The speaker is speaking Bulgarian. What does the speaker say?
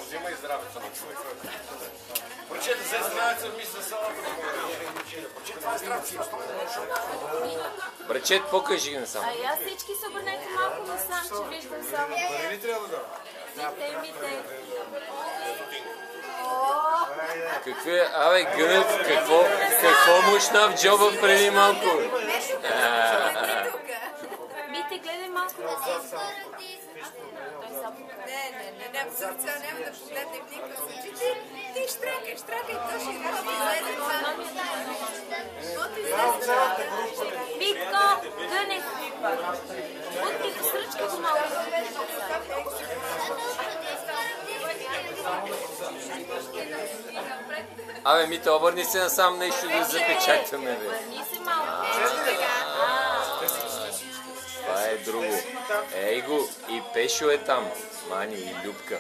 Взимай здравето на човек. Прочете, взе здравето, мисля салата. Прочете, това е здравето. Брачет, покажи насам. А и аз всички се обърнете малко насам, че виждам само. Пари ли трябва да дам? Мите. Какви, абе, Гънев, какво мушна в джоба преди малко? Мите, гледай малко. Не, абсурдция, няма да погледнем никога. Ти штракай, то ще излезе това. Митко, Гънев. Утри, сръчка го малко. Абе, Мите, обърни се насам нещо да запечатаме, бе. Върни се малко. Това е друго. Ей го, и Пешо е там. Мани, и Любка.